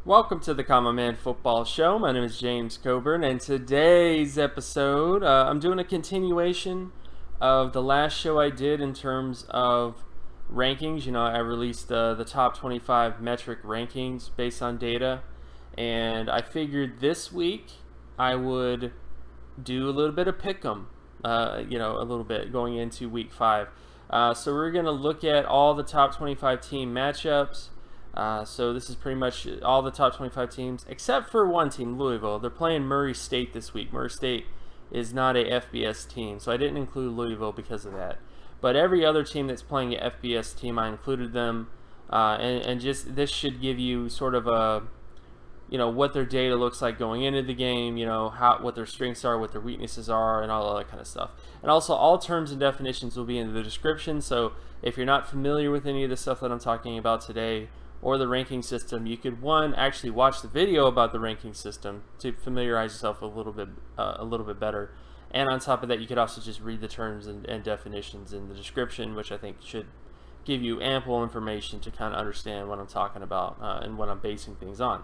Welcome to the Common Man Football Show. My name is James Coburn, and today's episode, I'm doing a continuation of the last show I did in terms of rankings. I released the top 25 metric rankings based on data, and I figured this week I would do a little bit of pick'em, a little bit going into week 5. So we're going to look at all the top 25 team matchups. So this is pretty much all the top 25 teams, except for one team, Louisville. They're playing Murray State this week. Murray State is not a FBS team, so I didn't include Louisville because of that. But every other team that's playing an FBS team, I included them. And just this should give you sort of a, what their data looks like going into the game, what their strengths are, what their weaknesses are, and all that kind of stuff. And also, all terms and definitions will be in the description, so if you're not familiar with any of the stuff that I'm talking about today, or the ranking system, you could actually watch the video about the ranking system to familiarize yourself a little bit better. And on top of that, you could also just read the terms and definitions in the description, which I think should give you ample information to kind of understand what I'm talking about and what I'm basing things on.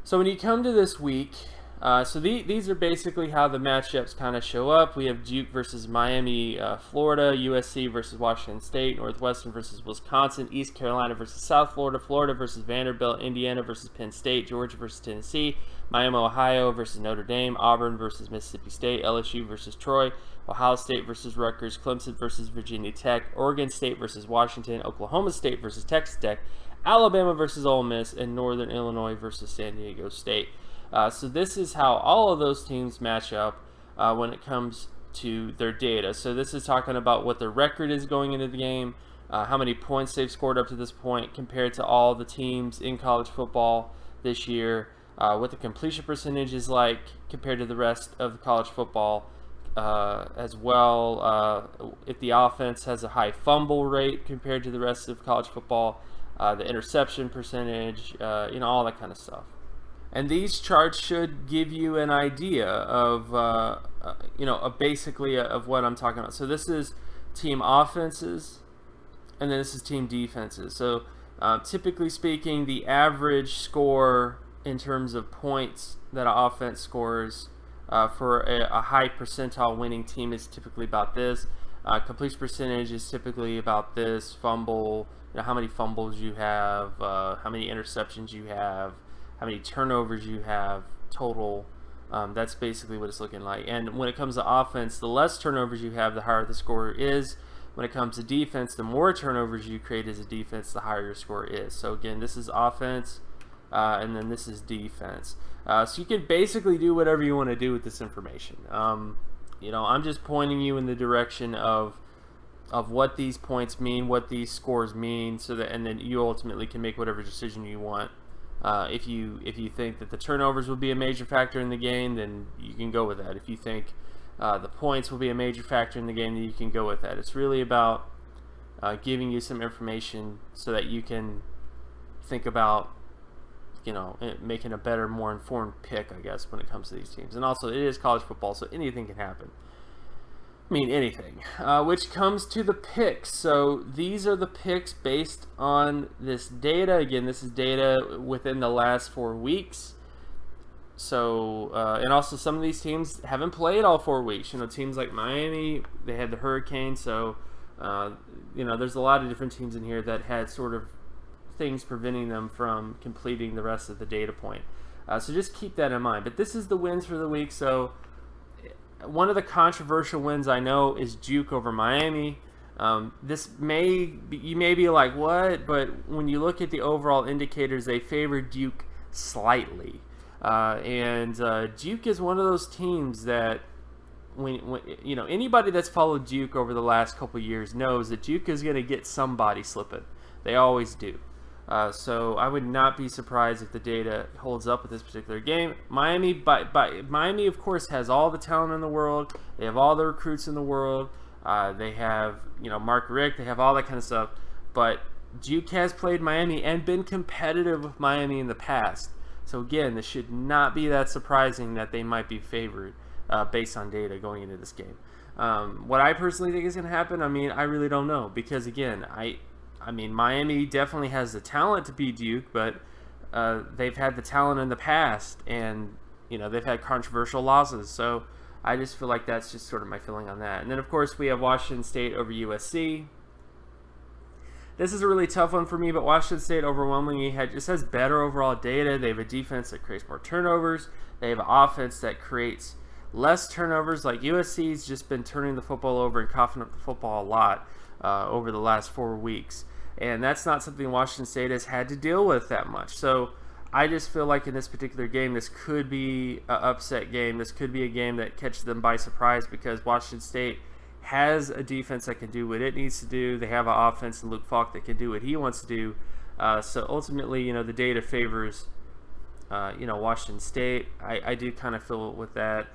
So when you come to this week, these are basically how the matchups kind of show up. We have Duke versus Miami, Florida, USC versus Washington State, Northwestern versus Wisconsin, East Carolina versus South Florida, Florida versus Vanderbilt, Indiana versus Penn State, Georgia versus Tennessee, Miami, Ohio versus Notre Dame, Auburn versus Mississippi State, LSU versus Troy, Ohio State versus Rutgers, Clemson versus Virginia Tech, Oregon State versus Washington, Oklahoma State versus Texas Tech, Alabama versus Ole Miss, and Northern Illinois versus San Diego State. So this is how all of those teams match up when it comes to their data. So this is talking about what their record is going into the game, how many points they've scored up to this point compared to all the teams in college football this year, what the completion percentage is like compared to the rest of the college football as well, if the offense has a high fumble rate compared to the rest of college football, the interception percentage, all that kind of stuff. And these charts should give you an idea of, basically of what I'm talking about. So this is team offenses, and then this is team defenses. So typically speaking, the average score in terms of points that an offense scores for a high percentile winning team is typically about this. Completion percentage is typically about this. Fumble, how many fumbles you have, how many interceptions you have, how many turnovers you have total. That's basically what it's looking like. And when it comes to offense, the less turnovers you have, the higher the score is. When it comes to defense, the more turnovers you create as a defense, the higher your score is. So again, this is offense, and then this is defense. So you can basically do whatever you want to do with this information. I'm just pointing you in the direction of what these points mean, what these scores mean, and then you ultimately can make whatever decision you want. If you think that the turnovers will be a major factor in the game, then you can go with that. If you think the points will be a major factor in the game, then you can go with that. It's really about giving you some information so that you can think about, making a better, more informed pick, I guess, when it comes to these teams. And also, it is college football, so anything can happen. Anything, which comes to the picks. So these are the picks based on this data. Again, this is data within the last 4 weeks. So, and also some of these teams haven't played all 4 weeks. Teams like Miami, they had the hurricane. So, there's a lot of different teams in here that had sort of things preventing them from completing the rest of the data point. So just keep that in mind. But this is the wins for the week. So one of the controversial wins I know is Duke over Miami. You may be like, what? But when you look at the overall indicators, they favor Duke slightly. And Duke is one of those teams that when anybody that's followed Duke over the last couple of years knows that Duke is going to get somebody slipping. They always do. So I would not be surprised if the data holds up with this particular game. Miami, Miami, of course, has all the talent in the world. They have all the recruits in the world. They have, Mark Richt. They have all that kind of stuff. But Duke has played Miami and been competitive with Miami in the past. So again, this should not be that surprising that they might be favored based on data going into this game. What I personally think is going to happen, I really don't know, because again, Miami definitely has the talent to beat Duke, but they've had the talent in the past, and they've had controversial losses. So I just feel like that's just sort of my feeling on that. And then of course we have Washington State over USC. This is a really tough one for me, but Washington State overwhelmingly just has better overall data. They have a defense that creates more turnovers. They have an offense that creates less turnovers. Like USC's just been turning the football over and coughing up the football a lot over the last 4 weeks. And that's not something Washington State has had to deal with that much. So I just feel like in this particular game, this could be an upset game. This could be a game that catches them by surprise because Washington State has a defense that can do what it needs to do. They have an offense in Luke Falk that can do what he wants to do. So ultimately, the data favors, Washington State. I do kind of feel with that.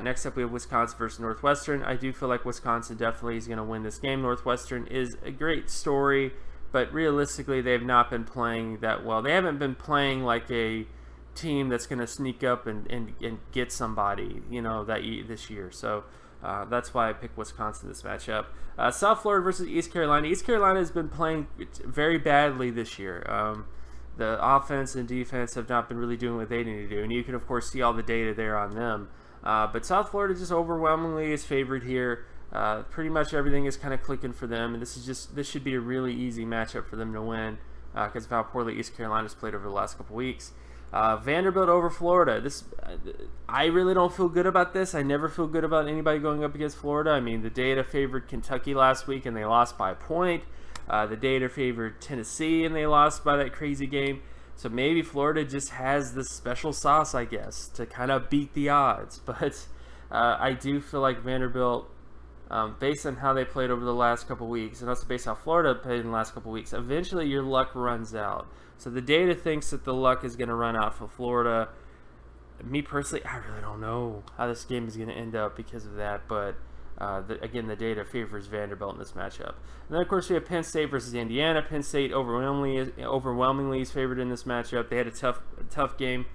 Next up, we have Wisconsin versus Northwestern. I do feel like Wisconsin definitely is going to win this game. Northwestern is a great story, but realistically, they have not been playing that well. They haven't been playing like a team that's going to sneak up and get somebody, this year. So that's why I picked Wisconsin this matchup. South Florida versus East Carolina. East Carolina has been playing very badly this year. The offense and defense have not been really doing what they need to do, and you can of course see all the data there on them. But South Florida just overwhelmingly is favored here. Pretty much everything is kind of clicking for them, and this should be a really easy matchup for them to win because of how poorly East Carolina's played over the last couple weeks. Vanderbilt over Florida. I really don't feel good about this. I never feel good about anybody going up against Florida. I mean, the data favored Kentucky last week, and they lost by a point. The data favored Tennessee, and they lost by that crazy game. So maybe Florida just has this special sauce, I guess, to kind of beat the odds. But I do feel like Vanderbilt, based on how they played over the last couple weeks, and also based on how Florida played in the last couple weeks, eventually your luck runs out. So the data thinks that the luck is going to run out for Florida. Me personally, I really don't know how this game is going to end up because of that. But again, the data favors Vanderbilt in this matchup. And then, of course, we have Penn State versus Indiana. Penn State overwhelmingly is favored in this matchup. They had a tough game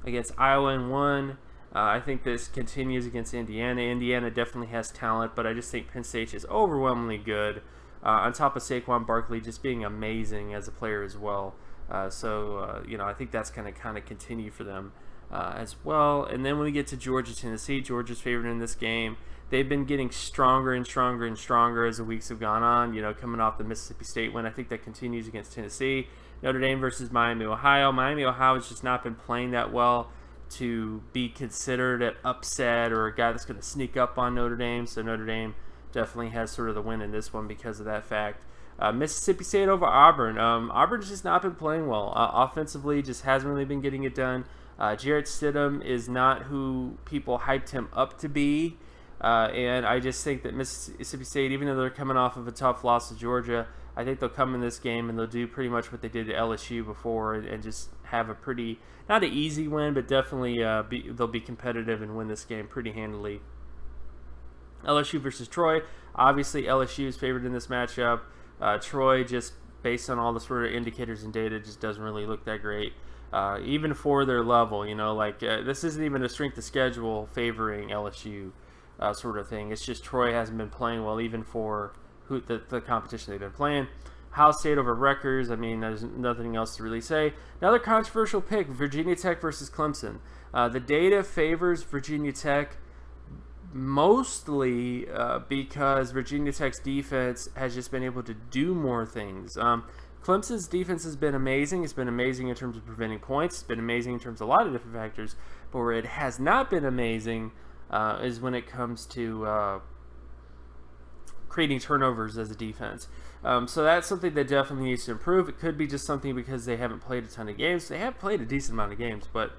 against Iowa and won. I think this continues against Indiana. Indiana definitely has talent, but I just think Penn State is overwhelmingly good. On top of Saquon Barkley just being amazing as a player as well. I think that's going to kind of continue for them as well. And then when we get to Georgia, Tennessee, Georgia's favored in this game. They've been getting stronger and stronger and stronger as the weeks have gone on, coming off the Mississippi State win. I think that continues against Tennessee. Notre Dame versus Miami, Ohio. Miami, Ohio has just not been playing that well to be considered an upset or a guy that's going to sneak up on Notre Dame. So Notre Dame definitely has sort of the win in this one because of that fact. Mississippi State over Auburn. Auburn's just not been playing well. Offensively, just hasn't really been getting it done. Jarrett Stidham is not who people hyped him up to be. And I just think that Mississippi State, even though they're coming off of a tough loss to Georgia, I think they'll come in this game and they'll do pretty much what they did to LSU before and just have a pretty, not an easy win, but definitely they'll be competitive and win this game pretty handily. LSU versus Troy. Obviously, LSU is favored in this matchup. Troy, just based on all the sort of indicators and data, just doesn't really look that great. Even for their level, this isn't even a strength of schedule favoring LSU. Sort of thing. It's just Troy hasn't been playing well, even for the competition they've been playing. Ohio State over Rutgers. I mean, there's nothing else to really say. Another controversial pick: Virginia Tech versus Clemson. The data favors Virginia Tech mostly because Virginia Tech's defense has just been able to do more things. Clemson's defense has been amazing. It's been amazing in terms of preventing points. It's been amazing in terms of a lot of different factors. But where it has not been amazing is when it comes to creating turnovers as a defense. So that's something that definitely needs to improve. It could be just something because they haven't played a ton of games. They have played a decent amount of games, but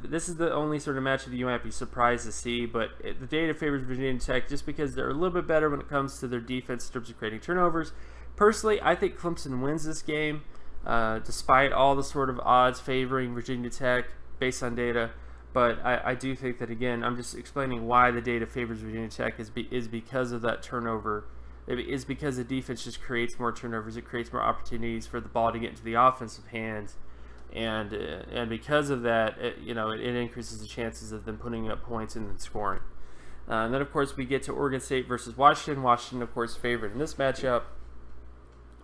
this is the only sort of matchup that you might be surprised to see. But the data favors Virginia Tech just because they're a little bit better when it comes to their defense in terms of creating turnovers. Personally, I think Clemson wins this game, despite all the sort of odds favoring Virginia Tech based on data. But I do think that, again, I'm just explaining why the data favors Virginia Tech is because of that turnover. It is because the defense just creates more turnovers. It creates more opportunities for the ball to get into the offensive hands. And because of that, it increases the chances of them putting up points and then scoring. And then, of course, we get to Oregon State versus Washington. Washington, of course, favored in this matchup.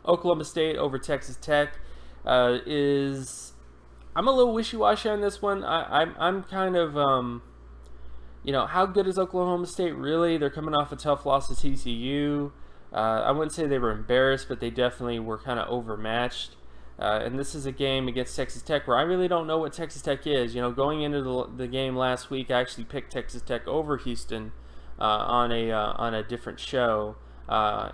Oklahoma State over Texas Tech is I'm a little wishy-washy on this one. I'm kind of, how good is Oklahoma State really? They're coming off a tough loss to TCU. I wouldn't say they were embarrassed, but they definitely were kind of overmatched. And this is a game against Texas Tech where I really don't know what Texas Tech is. Going into the game last week, I actually picked Texas Tech over Houston on a different show. I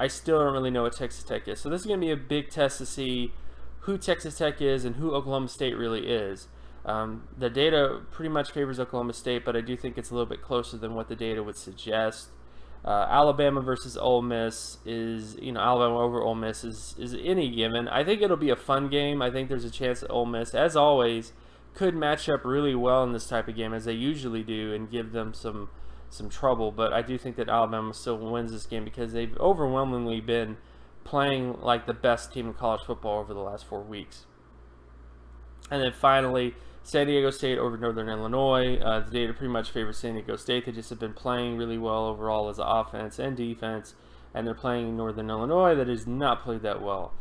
still don't really know what Texas Tech is. So this is going to be a big test to see who Texas Tech is and who Oklahoma State really is. The data pretty much favors Oklahoma State, but I do think it's a little bit closer than what the data would suggest. Alabama versus Ole Miss is, Alabama over Ole Miss is any given. I think it'll be a fun game. I think there's a chance that Ole Miss, as always, could match up really well in this type of game, as they usually do, and give them some trouble. But I do think that Alabama still wins this game because they've overwhelmingly been playing like the best team in college football over the last 4 weeks. And then finally, San Diego State over Northern Illinois. The data pretty much favors San Diego State. They just have been playing really well overall as offense and defense, and they're playing Northern Illinois that has not played that well.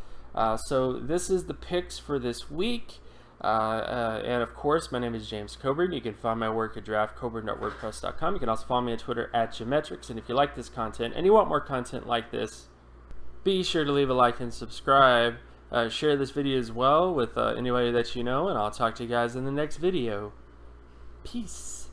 So this is the picks for this week. And of course, my name is James Coburn. You can find my work at draftcoburn.wordpress.com. You can also follow me on Twitter at Geometrics. And if you like this content and you want more content like this, be sure to leave a like and subscribe. Share this video as well with anybody that you know, and I'll talk to you guys in the next video. Peace.